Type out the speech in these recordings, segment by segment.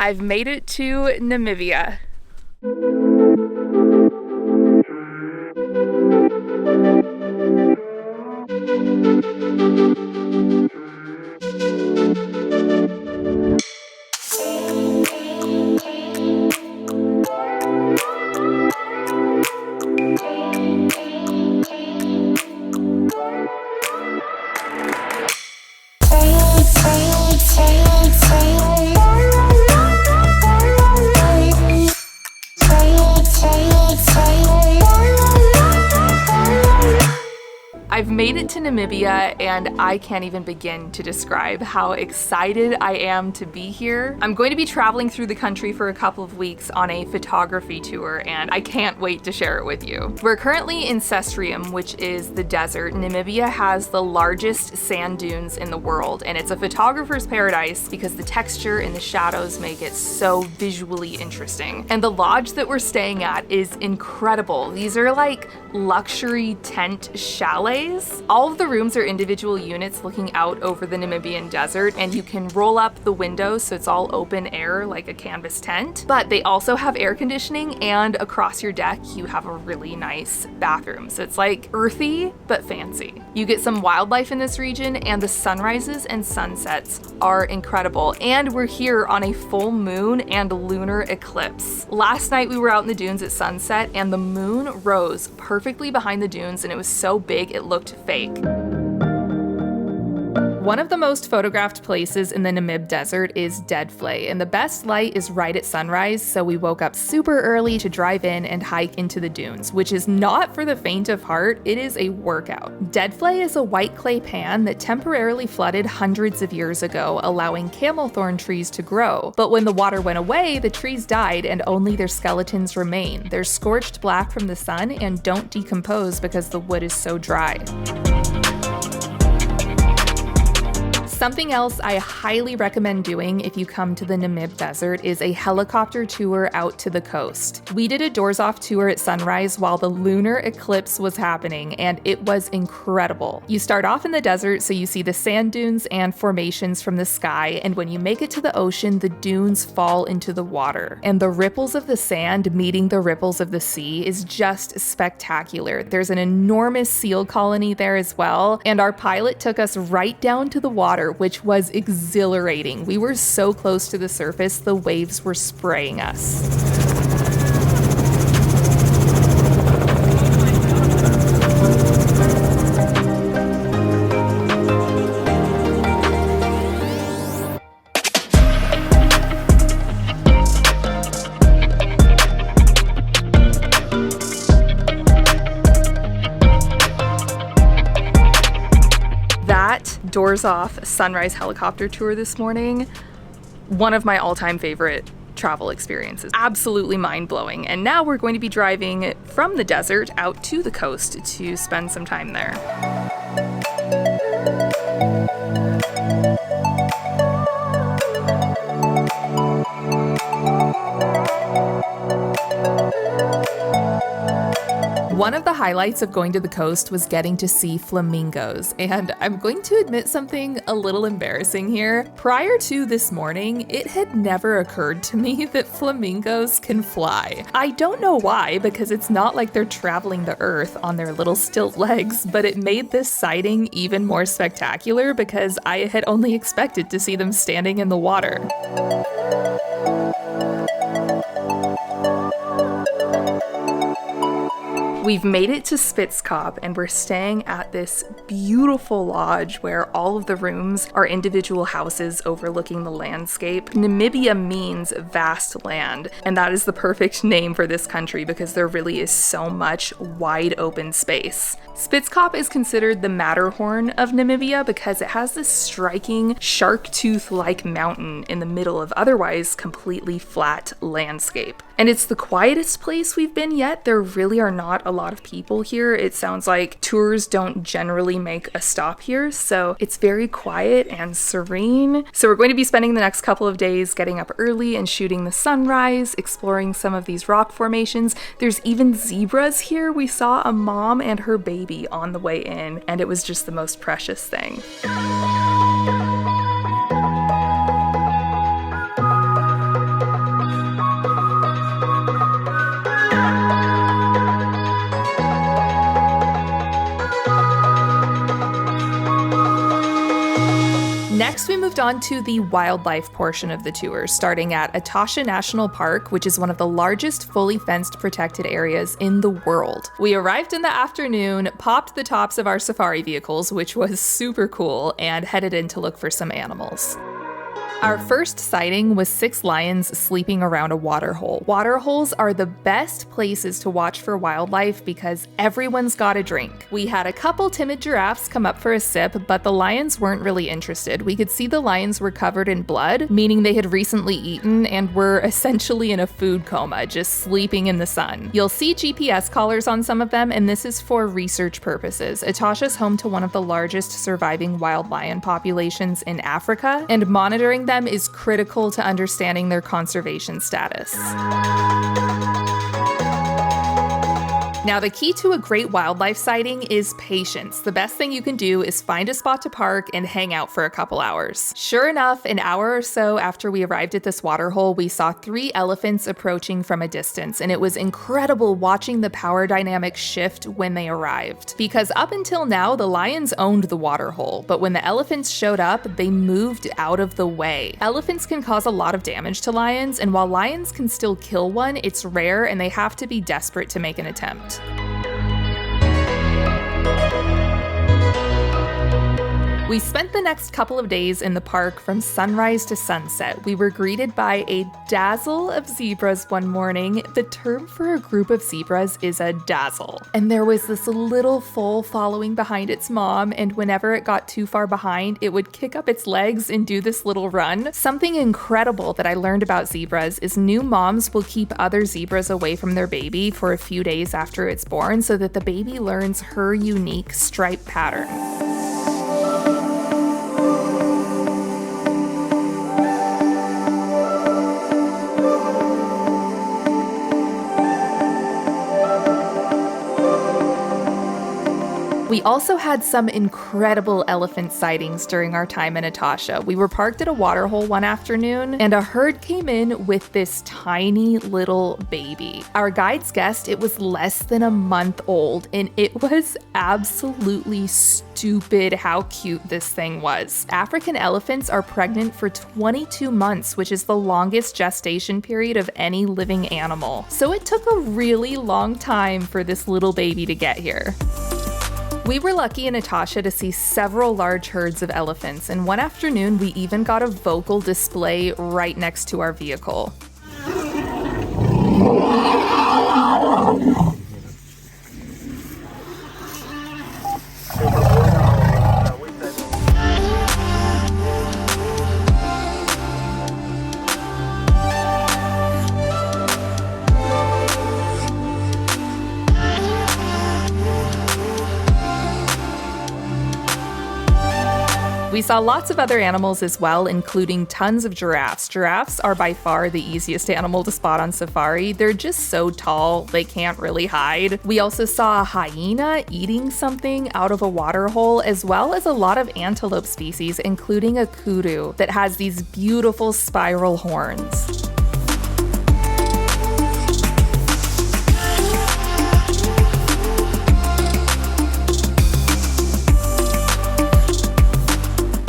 I've made it to Namibia. I've made it to Namibia and I can't even begin to describe how excited I am to be here. I'm going to be traveling through the country for a couple of weeks on a photography tour and I can't wait to share it with you. We're currently in Sestrium, which is the desert. Namibia has the largest sand dunes in the world and it's a photographer's paradise because the texture and the shadows make it so visually interesting. And the lodge that we're staying at is incredible. These are like luxury tent chalets. All of the rooms are individual units looking out over the Namibian desert, and you can roll up the windows so it's all open air like a canvas tent. But they also have air conditioning, and across your deck you have a really nice bathroom. So it's like earthy but fancy. You get some wildlife in this region, and the sunrises and sunsets are incredible. And we're here on a full moon and lunar eclipse. Last night we were out in the dunes at sunset, and the moon rose perfectly behind the dunes, and it was so big it looked fake. One of the most photographed places in the Namib Desert is Deadflay, and the best light is right at sunrise, so we woke up super early to drive in and hike into the dunes, which is not for the faint of heart, it is a workout. Deadflay is a white clay pan that temporarily flooded hundreds of years ago, allowing camel thorn trees to grow. But when the water went away, the trees died and only their skeletons remain. They're scorched black from the sun and don't decompose because the wood is so dry. Something else I highly recommend doing if you come to the Namib Desert is a helicopter tour out to the coast. We did a doors-off tour at sunrise while the lunar eclipse was happening, and it was incredible. You start off in the desert, so you see the sand dunes and formations from the sky, and when you make it to the ocean, the dunes fall into the water. And the ripples of the sand meeting the ripples of the sea is just spectacular. There's an enormous seal colony there as well, and our pilot took us right down to the water, which was exhilarating. We were so close to the surface, the waves were spraying us. Doors off sunrise helicopter tour this morning, one of my all-time favorite travel experiences. Absolutely mind-blowing. And now we're going to be driving from the desert out to the coast to spend some time there. One of the highlights of going to the coast was getting to see flamingos, and I'm going to admit something a little embarrassing here. Prior to this morning, it had never occurred to me that flamingos can fly. I don't know why, because it's not like they're traveling the earth on their little stilt legs, but it made this sighting even more spectacular because I had only expected to see them standing in the water. We've made it to Spitzkop and we're staying at this beautiful lodge where all of the rooms are individual houses overlooking the landscape. Namibia means vast land, and that is the perfect name for this country because there really is so much wide open space. Spitzkop is considered the Matterhorn of Namibia because it has this striking shark tooth-like mountain in the middle of otherwise completely flat landscape. And it's the quietest place we've been yet. There really are not a lot of people here. It sounds like tours don't generally make a stop here, so it's very quiet and serene. So we're going to be spending the next couple of days getting up early and shooting the sunrise, exploring some of these rock formations. There's even zebras here. We saw a mom and her baby on the way in, and it was just the most precious thing. moved on to the wildlife portion of the tour, starting at Etosha National Park, which is one of the largest fully fenced protected areas in the world. We arrived in the afternoon, popped the tops of our safari vehicles, which was super cool, and headed in to look for some animals. Our first sighting was 6 lions sleeping around a waterhole. Waterholes are the best places to watch for wildlife because everyone's got a drink. We had a couple timid giraffes come up for a sip, but the lions weren't really interested. We could see the lions were covered in blood, meaning they had recently eaten and were essentially in a food coma, just sleeping in the sun. You'll see GPS collars on some of them, and this is for research purposes. Etosha's home to one of the largest surviving wild lion populations in Africa, and monitoring them is critical to understanding their conservation status. Now, the key to a great wildlife sighting is patience. The best thing you can do is find a spot to park and hang out for a couple hours. Sure enough, an hour or so after we arrived at this waterhole, we saw 3 elephants approaching from a distance, and it was incredible watching the power dynamic shift when they arrived. Because up until now, the lions owned the waterhole, but when the elephants showed up, they moved out of the way. Elephants can cause a lot of damage to lions, and while lions can still kill one, it's rare and they have to be desperate to make an attempt. We spent the next couple of days in the park from sunrise to sunset. We were greeted by a dazzle of zebras one morning. The term for a group of zebras is a dazzle. And there was this little foal following behind its mom, and whenever it got too far behind, it would kick up its legs and do this little run. Something incredible that I learned about zebras is new moms will keep other zebras away from their baby for a few days after it's born so that the baby learns her unique stripe pattern. We also had some incredible elephant sightings during our time in Etosha. We were parked at a waterhole one afternoon, and a herd came in with this tiny little baby. Our guides guessed it was less than a month old, and it was absolutely stupid how cute this thing was. African elephants are pregnant for 22 months, which is the longest gestation period of any living animal. So it took a really long time for this little baby to get here. We were lucky in Etosha to see several large herds of elephants, and one afternoon we even got a vocal display right next to our vehicle. We saw lots of other animals as well, including tons of giraffes. Giraffes are by far the easiest animal to spot on safari. They're just so tall, they can't really hide. We also saw a hyena eating something out of a water hole, as well as a lot of antelope species, including a kudu that has these beautiful spiral horns.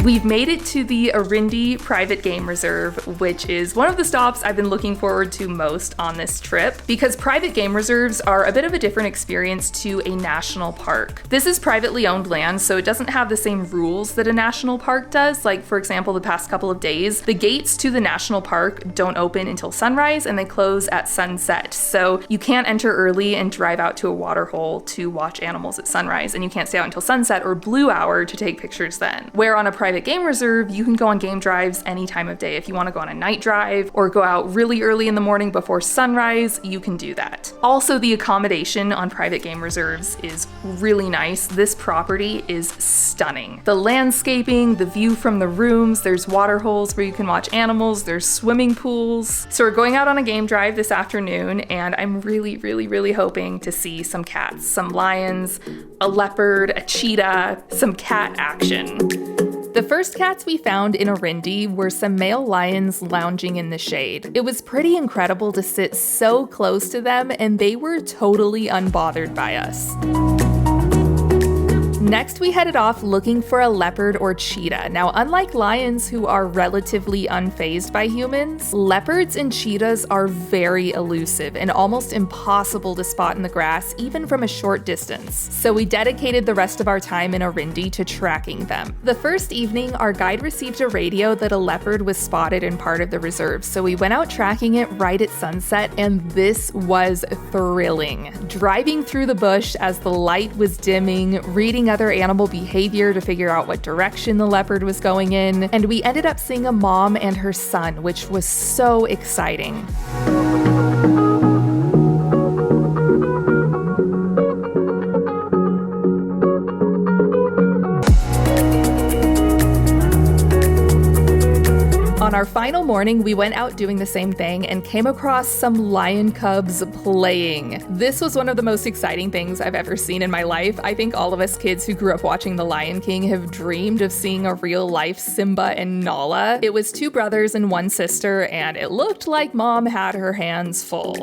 We've made it to the Arindi Private Game Reserve, which is one of the stops I've been looking forward to most on this trip, because private game reserves are a bit of a different experience to a national park. This is privately owned land, so it doesn't have the same rules that a national park does. Like, for example, the past couple of days, the gates to the national park don't open until sunrise and they close at sunset. So you can't enter early and drive out to a water hole to watch animals at sunrise, and you can't stay out until sunset or blue hour to take pictures then. Where on a private game reserve, you can go on game drives any time of day. If you want to go on a night drive or go out really early in the morning before sunrise, you can do that. Also, the accommodation on private game reserves is really nice. This property is stunning. The landscaping, the view from the rooms, there's water holes where you can watch animals, there's swimming pools. So we're going out on a game drive this afternoon, and I'm really hoping to see some cats, some lions, a leopard, a cheetah, some cat action. The first cats we found in Arindi were some male lions lounging in the shade. It was pretty incredible to sit so close to them, and they were totally unbothered by us. Next, we headed off looking for a leopard or cheetah. Now, unlike lions who are relatively unfazed by humans, leopards and cheetahs are very elusive and almost impossible to spot in the grass, even from a short distance. So we dedicated the rest of our time in Orindi to tracking them. The first evening, our guide received a radio that a leopard was spotted in part of the reserve, so we went out tracking it right at sunset, and this was thrilling. Driving through the bush as the light was dimming, reading other animal behavior to figure out what direction the leopard was going in, and we ended up seeing a mom and her son, which was so exciting. On our final morning, we went out doing the same thing and came across some lion cubs playing. This was one of the most exciting things I've ever seen in my life. I think all of us kids who grew up watching The Lion King have dreamed of seeing a real-life Simba and Nala. It was 2 brothers and 1 sister, and it looked like Mom had her hands full.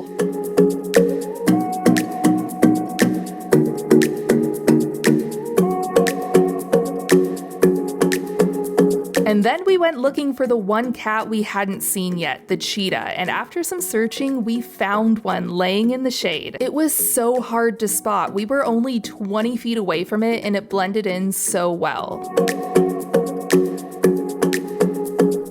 And then we went looking for the one cat we hadn't seen yet, the cheetah, and after some searching, we found one laying in the shade. It was so hard to spot. We were only 20 feet away from it, and it blended in so well.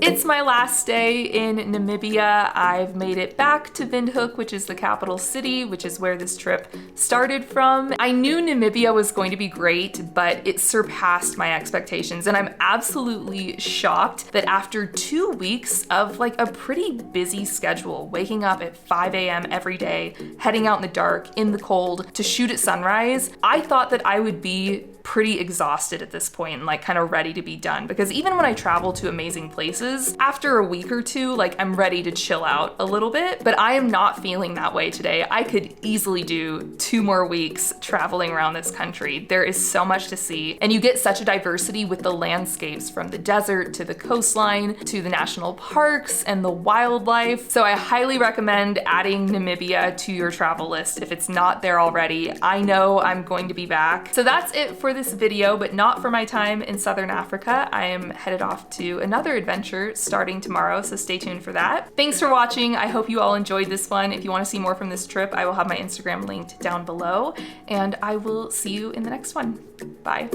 It's my last day in Namibia. I've made it back to Windhoek, which is the capital city, which is where this trip started from. I knew Namibia was going to be great, but it surpassed my expectations, and I'm absolutely shocked that after 2 weeks of like a pretty busy schedule, waking up at 5 a.m. every day, heading out in the dark, in the cold, to shoot at sunrise, I thought that I would be pretty exhausted at this point and like kind of ready to be done, because even when I travel to amazing places, after a week or two, like I'm ready to chill out a little bit, but I am not feeling that way today. I could easily do 2 more weeks traveling around this country. There is so much to see, and you get such a diversity with the landscapes, from the desert to the coastline to the national parks and the wildlife. So I highly recommend adding Namibia to your travel list if it's not there already. I know I'm going to be back. So that's it for this video, but not for my time in Southern Africa. I am headed off to another adventure starting tomorrow, so stay tuned for that. Thanks for watching. I hope you all enjoyed this one. If you want to see more from this trip, I will have my Instagram linked down below, and I will see you in the next one. Bye.